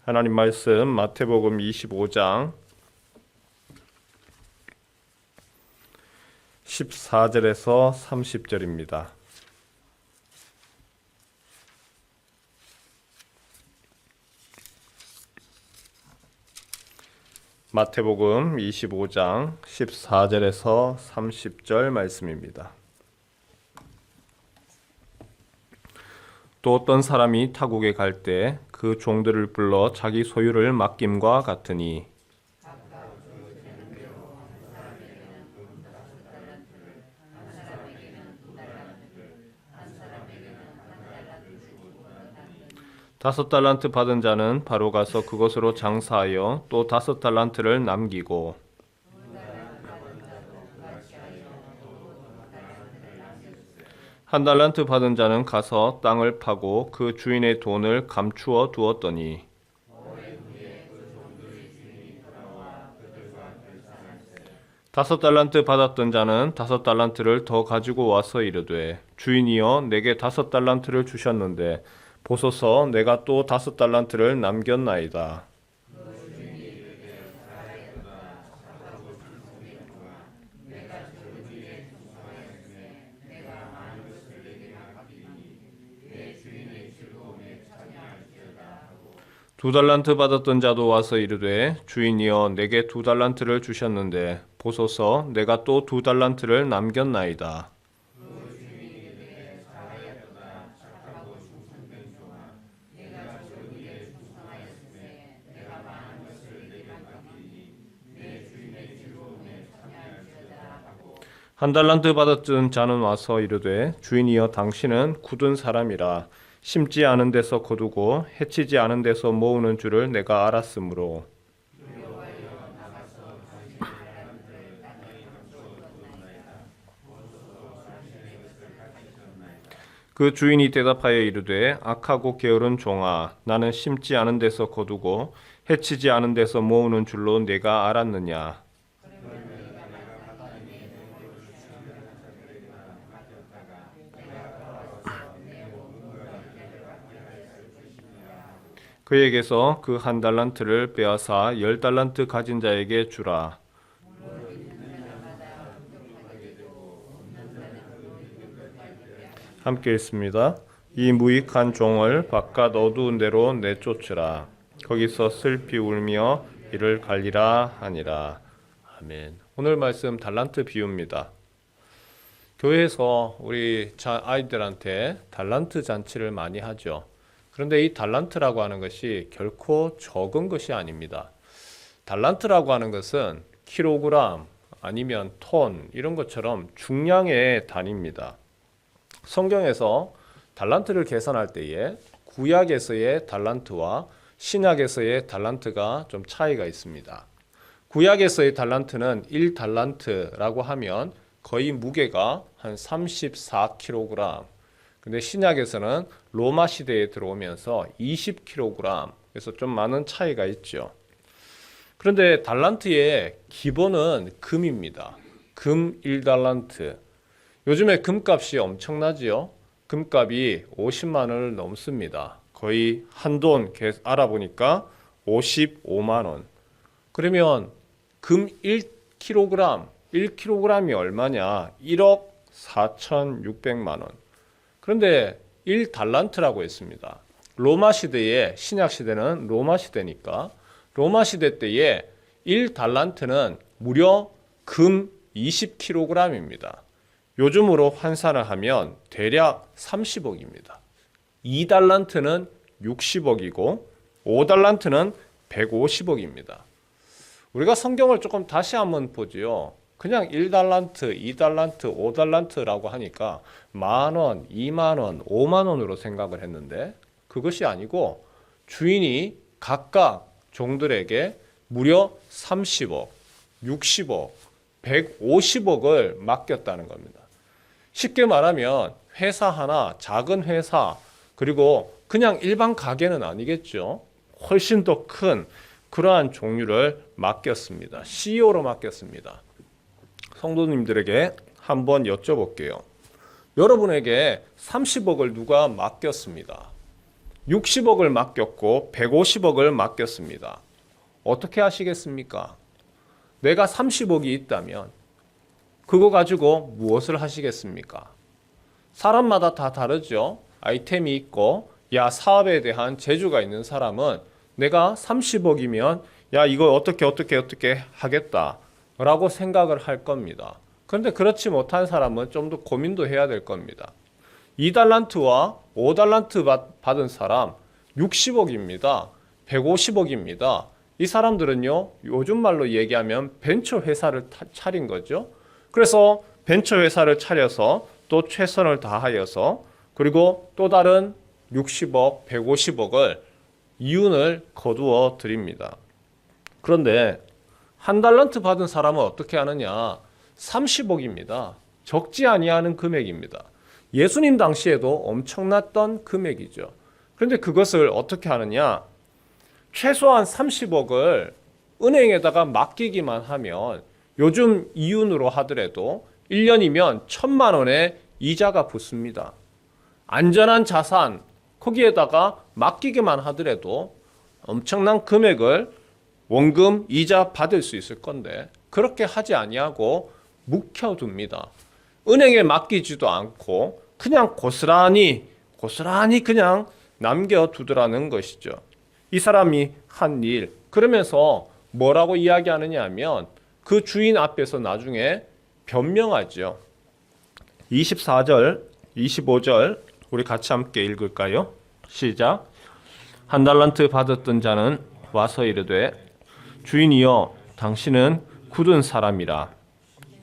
하나님 말씀 마태복음 25장 14절에서 30절입니다. 마태복음 25장 14절에서 30절 말씀입니다. 또 어떤 사람이 타국에 갈 때 그 종들을 불러 자기 소유를 맡김과 같으니 다섯 달란트 받은 자는 바로 가서 그것으로 장사하여 또 다섯 달란트를 남기고 한 달란트 받은 자는 가서 땅을 파고 그 주인의 돈을 감추어 두었더니 다섯 달란트 받았던 자는 다섯 달란트를 더 가지고 와서 이르되 주인이여 내게 다섯 달란트를 주셨는데 보소서 내가 또 다섯 달란트를 남겼나이다. 두 달란트 받았던 자도 와서 이르되 주인이여 내게 두 달란트를 주셨는데 보소서 내가 또 두 달란트를 남겼나이다. 한 달란트 받았던 자는 와서 이르되 주인이여 당신은 굳은 사람이라 심지 않은 데서 거두고 해치지 않은 데서 모으는 줄을 내가 알았으므로 그 주인이 대답하여 이르되 악하고 게으른 종아 나는 심지 않은 데서 거두고 해치지 않은 데서 모으는 줄로 내가 알았느냐. 그에게서 그 한 달란트를 빼앗아 열 달란트 가진 자에게 주라. 함께 읽습니다. 이 무익한 종을 바깥 어두운 데로 내쫓으라. 거기서 슬피 울며 이를 갈리라 하니라. 아멘. 오늘 말씀 달란트 비유입니다. 교회에서 우리 아이들한테 달란트 잔치를 많이 하죠. 그런데 이 달란트라고 하는 것이 결코 적은 것이 아닙니다. 달란트라고 하는 것은 킬로그램 아니면 톤 이런 것처럼 중량의 단위입니다. 성경에서 달란트를 계산할 때에 구약에서의 달란트와 신약에서의 달란트가 좀 차이가 있습니다. 구약에서의 달란트는 1달란트라고 하면 거의 무게가 한 34kg. 근데 신약에서는 로마 시대에 들어오면서 20kg, 그래서 좀 많은 차이가 있죠. 그런데 달란트의 기본은 금입니다. 금 1달란트. 요즘에 금값이 엄청나지요. 금값이 50만 원을 넘습니다. 거의 한돈 알아보니까 55만 원. 그러면 금 1kg, 1kg이 얼마냐? 1억 4,600만 원. 그런데 1달란트라고 했습니다. 로마 시대에 신약 시대는 로마 시대니까 로마 시대 때에 1달란트는 무려 금 20kg입니다. 요즘으로 환산을 하면 대략 30억입니다. 2달란트는 60억이고 5달란트는 150억입니다. 우리가 성경을 조금 다시 한번 보지요. 그냥 1달란트, 2달란트, 5달란트라고 하니까 만원, 2만원, 5만원으로 생각을 했는데 그것이 아니고 주인이 각각 종들에게 무려 30억, 60억, 150억을 맡겼다는 겁니다. 쉽게 말하면 회사 하나, 작은 회사, 그리고 그냥 일반 가게는 아니겠죠. 훨씬 더 큰 그러한 종류를 맡겼습니다. CEO로 맡겼습니다. 성도님들에게 한번 여쭤볼게요. 여러분에게 30억을 누가 맡겼습니다. 60억을 맡겼고 150억을 맡겼습니다. 어떻게 하시겠습니까? 내가 30억이 있다면 그거 가지고 무엇을 하시겠습니까? 사람마다 다 다르죠. 아이템이 있고 야 사업에 대한 재주가 있는 사람은 내가 30억이면 야 이거 어떻게 하겠다 라고 생각을 할 겁니다. 그런데 그렇지 못한 사람은 좀 더 고민도 해야 될 겁니다. 2달란트와 5달란트 받은 사람 60억입니다. 150억입니다. 이 사람들은요 요즘 말로 얘기하면 벤처 회사를 차린 거죠. 그래서 벤처 회사를 차려서 또 최선을 다하여서 그리고 또 다른 60억, 150억을 이윤을 거두어 드립니다. 그런데 1달란트 받은 사람은 어떻게 하느냐? 30억입니다. 적지 아니하는 금액입니다. 예수님 당시에도 엄청났던 금액이죠. 그런데 그것을 어떻게 하느냐? 최소한 30억을 은행에다가 맡기기만 하면 요즘 이윤으로 하더라도 1년이면 1,000만 원의 이자가 붙습니다. 안전한 자산 거기에다가 맡기기만 하더라도 엄청난 금액을 원금 이자 받을 수 있을 건데 그렇게 하지 아니하고 묵혀둡니다. 은행에 맡기지도 않고 그냥 고스란히 그냥 남겨두더라는 것이죠. 이 사람이 한 일 그러면서 뭐라고 이야기하느냐 하면 그 주인 앞에서 나중에 변명하죠. 24절 25절 우리 같이 함께 읽을까요? 시작. 1달란트 받았던 자는 와서 이르되 주인이여 당신은 굳은 사람이라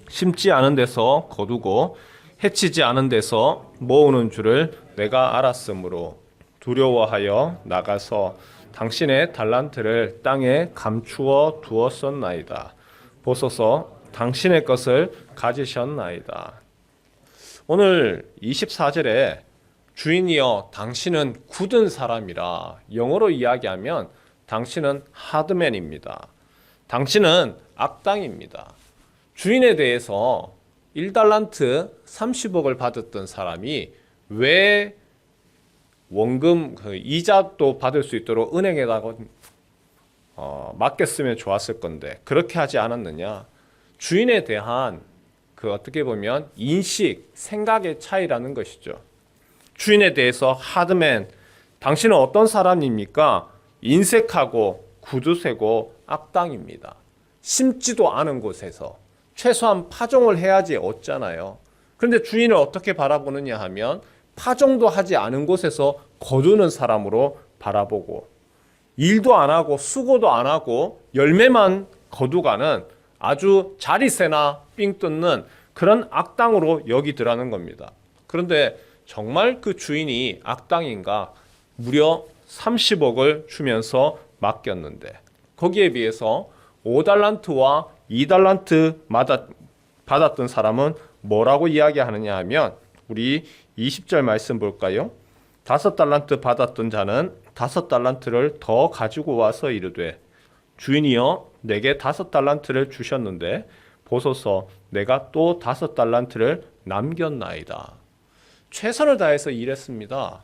심지 않은 데서 거두고 해치지 않은 데서 모으는 줄을 내가 알았으므로 두려워하여 나가서 당신의 달란트를 땅에 감추어 두었었나이다. 보소서 당신의 것을 가지셨나이다. 오늘 24절에 주인이여 당신은 굳은 사람이라 영어로 이야기하면 당신은 하드맨입니다. 당신은 악당입니다. 주인에 대해서 1달란트 30억을 받았던 사람이 왜 원금 이자도 받을 수 있도록 은행에다가 맡겼으면 좋았을 건데 그렇게 하지 않았느냐? 주인에 대한 그 어떻게 보면 인식, 생각의 차이라는 것이죠. 주인에 대해서 하드맨, 당신은 어떤 사람입니까? 인색하고 구두쇠고 악당입니다. 심지도 않은 곳에서 최소한 파종을 해야지 얻잖아요. 그런데 주인을 어떻게 바라보느냐 하면 파종도 하지 않은 곳에서 거두는 사람으로 바라보고 일도 안 하고 수고도 안 하고 열매만 거두가는 아주 자리세나 삥 뜯는 그런 악당으로 여기더라는 겁니다. 그런데 정말 그 주인이 악당인가? 무려 30억을 주면서 맡겼는데 거기에 비해서 5달란트와 2달란트 받았던 사람은 뭐라고 이야기하느냐 하면 우리 20절 말씀 볼까요? 5달란트 받았던 자는 5달란트를 더 가지고 와서 이르되 주인이여 내게 5달란트를 주셨는데 보소서 내가 또 5달란트를 남겼나이다. 최선을 다해서 일했습니다.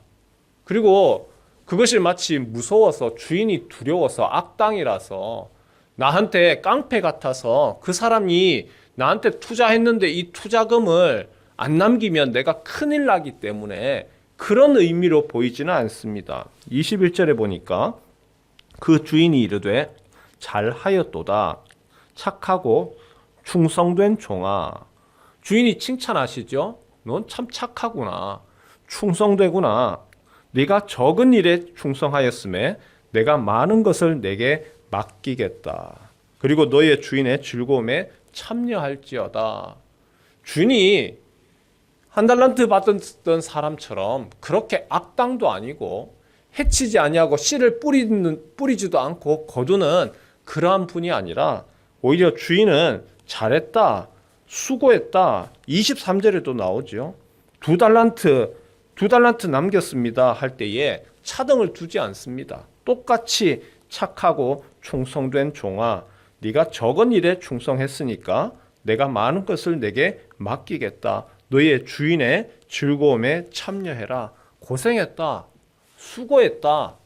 그리고 그것이 마치 무서워서 주인이 두려워서 악당이라서 나한테 깡패 같아서 그 사람이 나한테 투자했는데 이 투자금을 안 남기면 내가 큰일 나기 때문에 그런 의미로 보이지는 않습니다. 21절에 보니까 그 주인이 이르되 잘하였도다 착하고 충성된 종아. 주인이 칭찬하시죠. 넌 참 착하구나. 충성되구나. 네가 적은 일에 충성하였음에 내가 많은 것을 내게 맡기겠다. 그리고 너의 주인의 즐거움에 참여할지어다. 주인이 1달란트 받던 사람처럼 그렇게 악당도 아니고 해치지 아니하고 씨를 뿌리지도 않고 거두는 그러한 분이 아니라 오히려 주인은 잘했다, 수고했다. 23절에도 나오죠. 2달란트 남겼습니다 할 때에 차등을 두지 않습니다. 똑같이 착하고 충성된 종아, 네가 적은 일에 충성했으니까 내가 많은 것을 내게 맡기겠다. 너의 주인의 즐거움에 참여해라. 고생했다. 수고했다.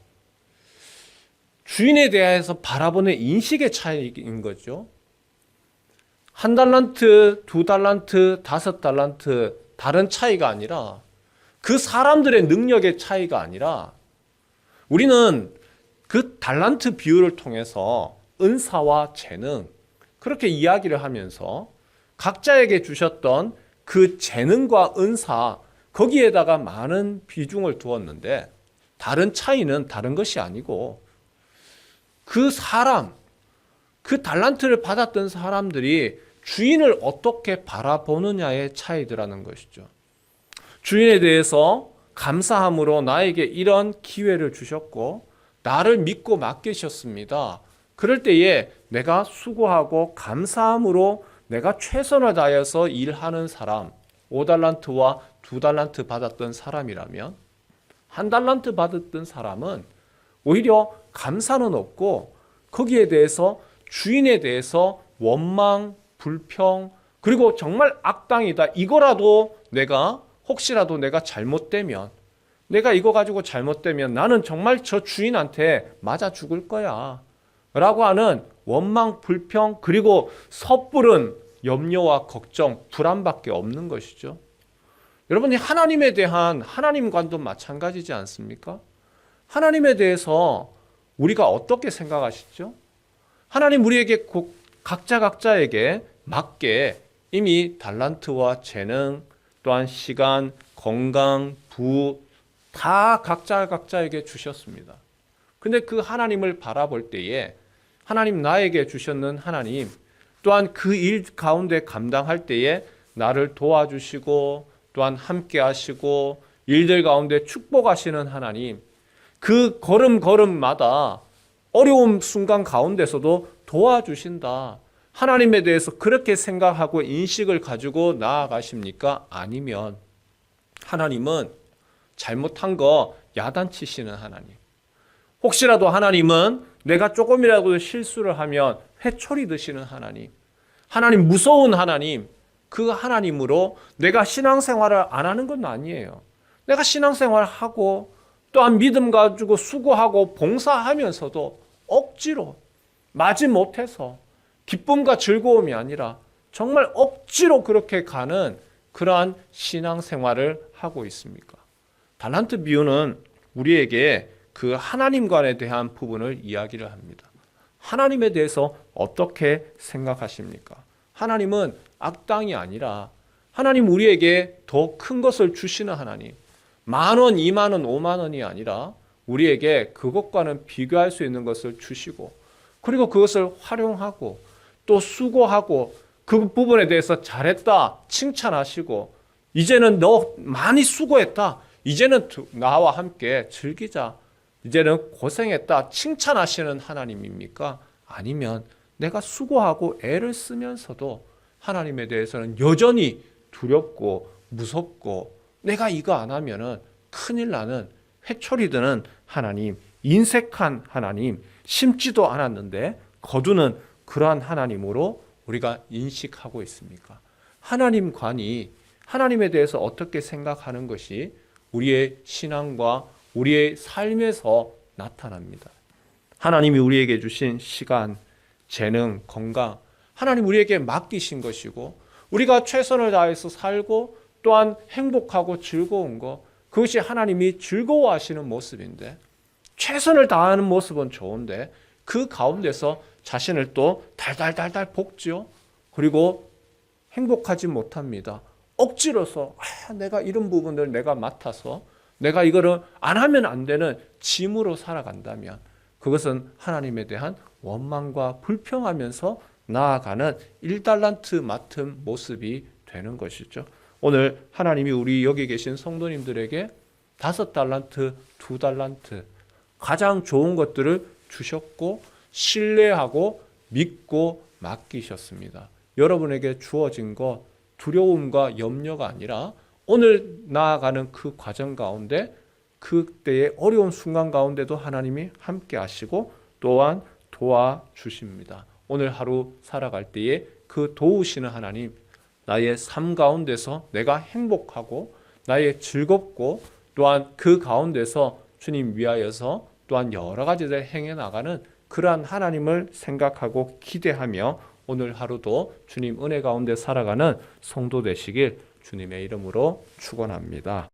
주인에 대해서 바라보는 인식의 차이인 거죠. 1달란트, 2달란트, 5달란트 다른 차이가 아니라 그 사람들의 능력의 차이가 아니라 우리는 그 달란트 비율을 통해서 은사와 재능 그렇게 이야기를 하면서 각자에게 주셨던 그 재능과 은사 거기에다가 많은 비중을 두었는데 다른 차이는 다른 것이 아니고 그 사람, 그 달란트를 받았던 사람들이 주인을 어떻게 바라보느냐의 차이더라는 것이죠. 주인에 대해서 감사함으로 나에게 이런 기회를 주셨고 나를 믿고 맡기셨습니다. 그럴 때에 내가 수고하고 감사함으로 내가 최선을 다해서 일하는 사람, 5달란트와 2달란트 받았던 사람이라면 1달란트 받았던 사람은 오히려 감사는 없고 거기에 대해서 주인에 대해서 원망, 불평, 그리고 정말 악당이다. 이거라도 내가 혹시라도 내가 잘못되면 내가 이거 가지고 잘못되면 나는 정말 저 주인한테 맞아 죽을 거야 라고 하는 원망, 불평, 그리고 섣부른 염려와 걱정, 불안밖에 없는 것이죠. 여러분이 하나님에 대한 하나님관도 마찬가지지 않습니까? 하나님에 대해서 우리가 어떻게 생각하시죠? 하나님 우리에게 각자에게 맞게 이미 달란트와 재능 또한 시간, 건강, 부 다 각자에게 주셨습니다. 근데 그 하나님을 바라볼 때에 하나님 나에게 주셨는 하나님 또한 그 일 가운데 감당할 때에 나를 도와주시고 또한 함께 하시고 일들 가운데 축복하시는 하나님 그 걸음걸음마다 어려운 순간 가운데서도 도와주신다. 하나님에 대해서 그렇게 생각하고 인식을 가지고 나아가십니까? 아니면 하나님은 잘못한 거 야단치시는 하나님. 혹시라도 하나님은 내가 조금이라도 실수를 하면 회초리 드시는 하나님. 하나님 무서운 하나님. 그 하나님으로 내가 신앙생활을 안 하는 건 아니에요. 내가 신앙생활을 하고 또한 믿음 가지고 수고하고 봉사하면서도 억지로 마지못해서 기쁨과 즐거움이 아니라 정말 억지로 그렇게 가는 그러한 신앙생활을 하고 있습니까? 달란트 비유는 우리에게 그 하나님관에 대한 부분을 이야기를 합니다. 하나님에 대해서 어떻게 생각하십니까? 하나님은 악당이 아니라 하나님 우리에게 더 큰 것을 주시는 하나님. 10,000원, 20,000원, 50,000원이 아니라 우리에게 그것과는 비교할 수 있는 것을 주시고 그리고 그것을 활용하고 또 수고하고 그 부분에 대해서 잘했다 칭찬하시고 이제는 너 많이 수고했다. 이제는 나와 함께 즐기자. 이제는 고생했다 칭찬하시는 하나님입니까? 아니면 내가 수고하고 애를 쓰면서도 하나님에 대해서는 여전히 두렵고 무섭고 내가 이거 안 하면은 큰일 나는 회초리 드는 하나님, 인색한 하나님, 심지도 않았는데 거두는 그러한 하나님으로 우리가 인식하고 있습니까? 하나님관이 하나님에 대해서 어떻게 생각하는 것이 우리의 신앙과 우리의 삶에서 나타납니다. 하나님이 우리에게 주신 시간, 재능, 건강, 하나님 우리에게 맡기신 것이고 우리가 최선을 다해서 살고 또한 행복하고 즐거운 것, 그것이 하나님이 즐거워하시는 모습인데 최선을 다하는 모습은 좋은데 그 가운데서 자신을 또 달달달달 볶죠. 그리고 행복하지 못합니다. 억지로서 내가 이런 부분을 내가 맡아서 내가 이거를 안 하면 안 되는 짐으로 살아간다면 그것은 하나님에 대한 원망과 불평하면서 나아가는 1달란트 맡은 모습이 되는 것이죠. 오늘 하나님이 우리 여기 계신 성도님들에게 5달란트, 2달란트 가장 좋은 것들을 주셨고 신뢰하고 믿고 맡기셨습니다. 여러분에게 주어진 것 두려움과 염려가 아니라 오늘 나아가는 그 과정 가운데 그때의 어려운 순간 가운데도 하나님이 함께 하시고 또한 도와주십니다. 오늘 하루 살아갈 때에 그 도우시는 하나님, 나의 삶 가운데서 내가 행복하고 나의 즐겁고 또한 그 가운데서 주님 위하여서 또한 여러 가지를 행해 나가는 그러한 하나님을 생각하고 기대하며 오늘 하루도 주님 은혜 가운데 살아가는 성도 되시길 주님의 이름으로 축원합니다.